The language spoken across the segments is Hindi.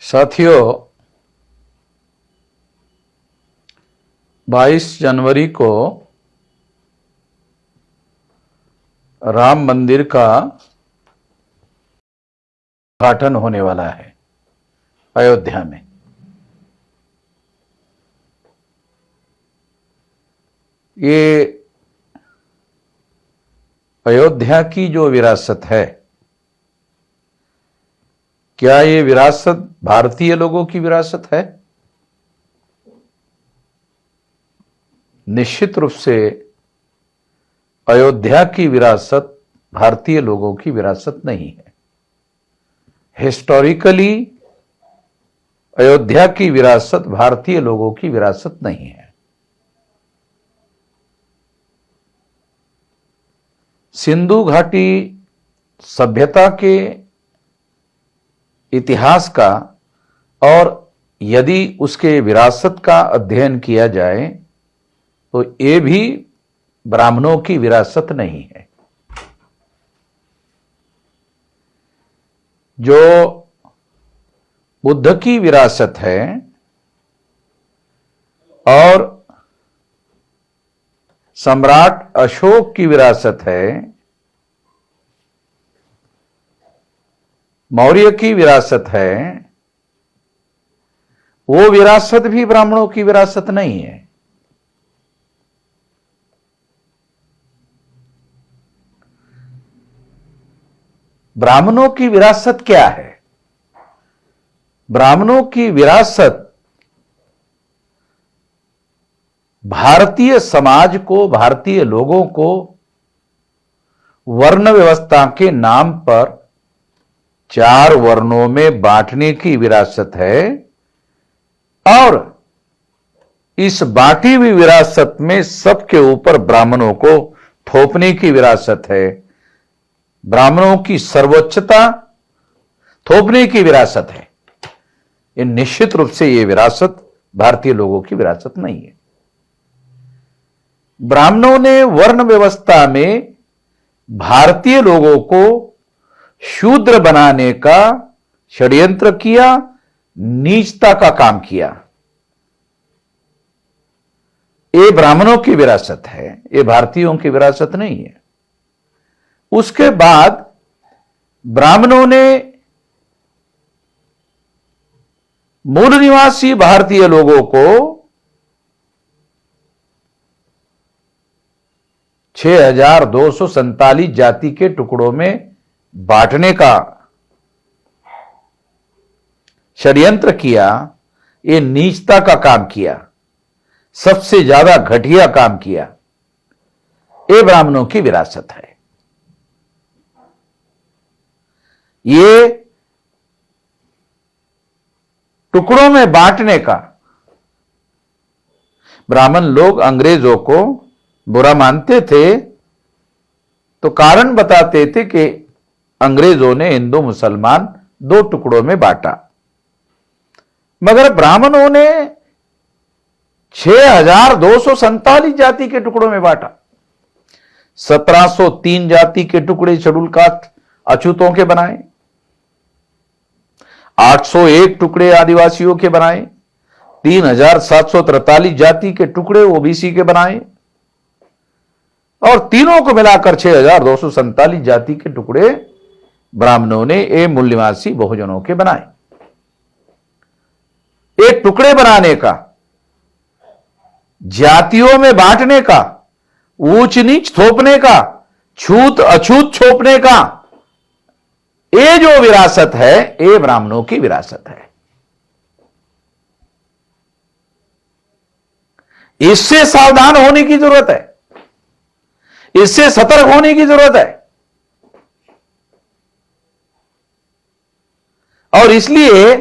साथियों, 22 जनवरी को राम मंदिर का उद्घाटन होने वाला है अयोध्या में। ये अयोध्या की जो विरासत है, क्या ये विरासत भारतीय लोगों की विरासत है? निश्चित रूप से अयोध्या की विरासत भारतीय लोगों की विरासत नहीं है। हिस्टोरिकली अयोध्या की विरासत भारतीय लोगों की विरासत नहीं है। सिंधु घाटी सभ्यता के इतिहास का और यदि उसके विरासत का अध्ययन किया जाए तो ये भी ब्राह्मणों की विरासत नहीं है। जो बुद्ध की विरासत है और सम्राट अशोक की विरासत है, मौर्य की विरासत है, वो विरासत भी ब्राह्मणों की विरासत नहीं है। ब्राह्मणों की विरासत क्या है? ब्राह्मणों की विरासत भारतीय समाज को, भारतीय लोगों को वर्ण व्यवस्था के नाम पर 4 वर्णों में बांटने की विरासत है और इस बांटी हुई विरासत में सबके ऊपर ब्राह्मणों को थोपने की विरासत है। ब्राह्मणों की सर्वोच्चता थोपने की विरासत है। ये निश्चित रूप से ये विरासत भारतीय लोगों की विरासत नहीं है। ब्राह्मणों ने वर्ण व्यवस्था में भारतीय लोगों को शूद्र बनाने का षड्यंत्र किया, नीचता का काम किया। ये ब्राह्मणों की विरासत है, ये भारतीयों की विरासत नहीं है। उसके बाद ब्राह्मणों ने मूल निवासी भारतीय लोगों को 6247 जाति के टुकड़ों में बांटने का षड्यंत्र किया। ये नीचता का काम किया, सबसे ज्यादा घटिया काम किया। ये ब्राह्मणों की विरासत है। ये टुकड़ों में बांटने का ब्राह्मण लोग अंग्रेजों को बुरा मानते थे तो कारण बताते थे कि अंग्रेजों ने हिंदू मुसलमान 2 टुकड़ों में बांटा, मगर ब्राह्मणों ने 6247 जाति के टुकड़ों में बांटा। 1703 जाति के टुकड़े शेड्यूल कास्ट अछूतों के बनाए, 801 टुकड़े आदिवासियों के बनाए, 3743 जाति के टुकड़े ओबीसी के बनाए और तीनों को मिलाकर 6247 जाति के टुकड़े ब्राह्मणों ने ये मूल निवासी बहुजनों के बनाए। एक टुकड़े बनाने का, जातियों में बांटने का, ऊंच नीच थोपने का, छूत अछूत छोपने का, ये जो विरासत है ये ब्राह्मणों की विरासत है। इससे सावधान होने की जरूरत है, इससे सतर्क होने की जरूरत है। और इसलिए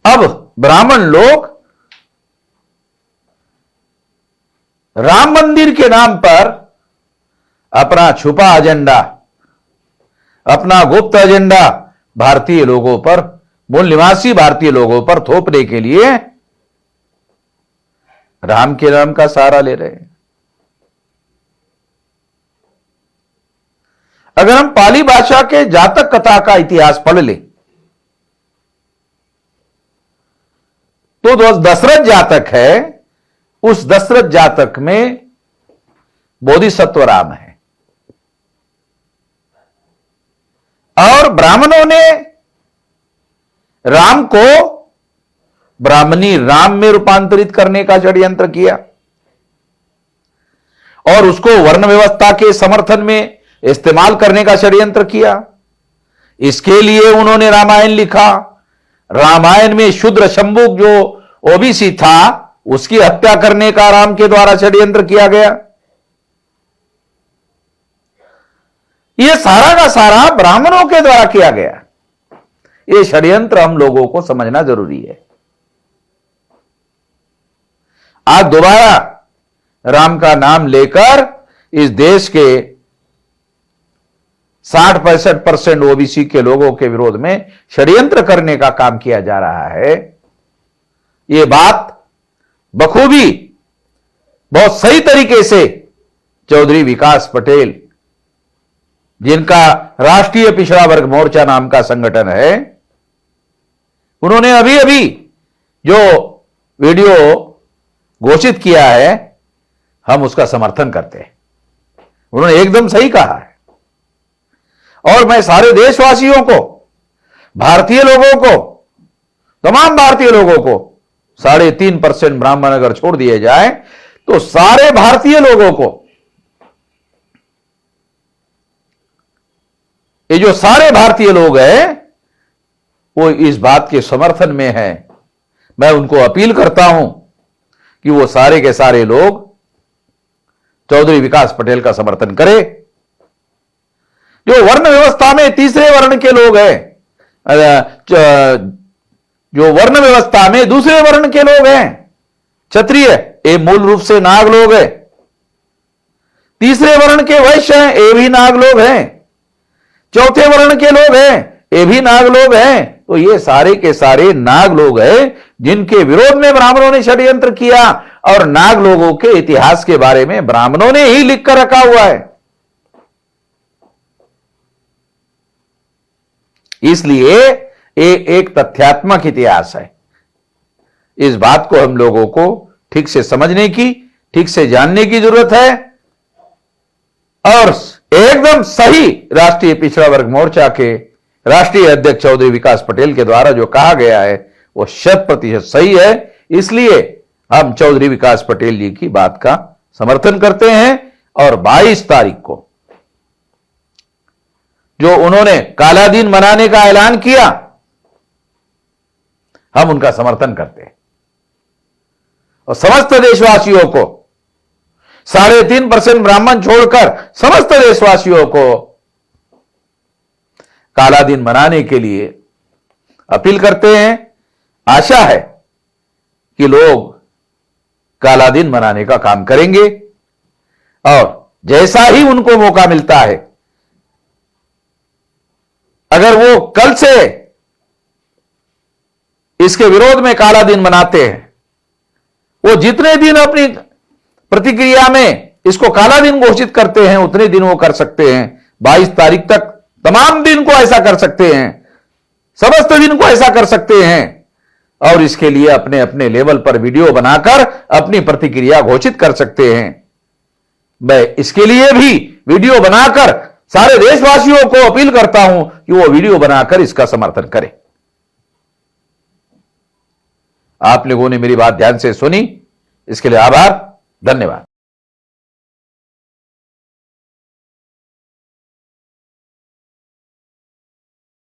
अब ब्राह्मण लोग राम मंदिर के नाम पर अपना छुपा एजेंडा, अपना गुप्त एजेंडा भारतीय लोगों पर, मूल निवासी भारतीय लोगों पर थोपने के लिए राम के नाम का सहारा ले रहे हैं। अगर हम पाली भाषा के जातक कथा का इतिहास पढ़ लें तो जो दशरथ जातक है, उस दशरथ जातक में बोधिसत्व राम है। और ब्राह्मणों ने राम को ब्राह्मणी राम में रूपांतरित करने का षड्यंत्र किया और उसको वर्ण व्यवस्था के समर्थन में इस्तेमाल करने का षड्यंत्र किया। इसके लिए उन्होंने रामायण लिखा। रामायण में शूद्र शंभुक जो ओबीसी था, उसकी हत्या करने का राम के द्वारा षड्यंत्र किया गया। यह सारा का सारा ब्राह्मणों के द्वारा किया गया। यह षड्यंत्र हम लोगों को समझना जरूरी है। आज दोबारा राम का नाम लेकर इस देश के 60-65% ओबीसी के लोगों के विरोध में षड्यंत्र करने का काम किया जा रहा है। यह बात बखूबी बहुत सही तरीके से चौधरी विकास पटेल, जिनका राष्ट्रीय पिछड़ा वर्ग मोर्चा नाम का संगठन है, उन्होंने अभी अभी जो वीडियो घोषित किया है, हम उसका समर्थन करते हैं। उन्होंने एकदम सही कहा है। और मैं सारे देशवासियों को, भारतीय लोगों को, तमाम भारतीय लोगों को 3.5% ब्राह्मण अगर छोड़ दिए जाए तो सारे भारतीय लोगों को, ये जो सारे भारतीय लोग हैं वो इस बात के समर्थन में हैं। मैं उनको अपील करता हूं कि वो सारे के सारे लोग चौधरी विकास पटेल का समर्थन करें। जो वर्ण व्यवस्था में तीसरे वर्ण के लोग हैं, जो वर्ण व्यवस्था में दूसरे वर्ण के लोग हैं, क्षत्रिय ये मूल रूप से नाग लोग हैं, तीसरे वर्ण के वैश्य हैं, ये भी नाग लोग हैं, चौथे वर्ण के लोग हैं, ये भी नाग लोग हैं। तो ये सारे के सारे नाग लोग हैं जिनके विरोध में ब्राह्मणों ने षड्यंत्र किया। और नाग लोगों के इतिहास के बारे में ब्राह्मणों ने ही लिख कर रखा हुआ है। इसलिए ये एक तथ्यात्मक इतिहास है। इस बात को हम लोगों को ठीक से समझने की, ठीक से जानने की जरूरत है। और एकदम सही राष्ट्रीय पिछड़ा वर्ग मोर्चा के राष्ट्रीय अध्यक्ष चौधरी विकास पटेल के द्वारा जो कहा गया है वो 100% सही है। इसलिए हम चौधरी विकास पटेल जी की बात का समर्थन करते हैं। और 22 तारीख को जो उन्होंने काला दिन मनाने का ऐलान किया, हम उनका समर्थन करते हैं। और समस्त देशवासियों को 3.5% ब्राह्मण छोड़कर समस्त देशवासियों को काला दिन मनाने के लिए अपील करते हैं। आशा है कि लोग काला दिन मनाने का काम करेंगे और जैसा ही उनको मौका मिलता है, अगर वो कल से इसके विरोध में काला दिन मनाते हैं, वो जितने दिन अपनी प्रतिक्रिया में इसको काला दिन घोषित करते हैं उतने दिन वो कर सकते हैं। 22 तारीख तक तमाम दिन को ऐसा कर सकते हैं, समस्त दिन को ऐसा कर सकते हैं। और इसके लिए अपने अपने लेवल पर वीडियो बनाकर अपनी प्रतिक्रिया घोषित कर सकते हैं। मैं इसके लिए भी वीडियो बनाकर सारे देशवासियों को अपील करता हूं कि वो वीडियो बनाकर इसका समर्थन करें। आप लोगों ने मेरी बात ध्यान से सुनी, इसके लिए आभार, धन्यवाद।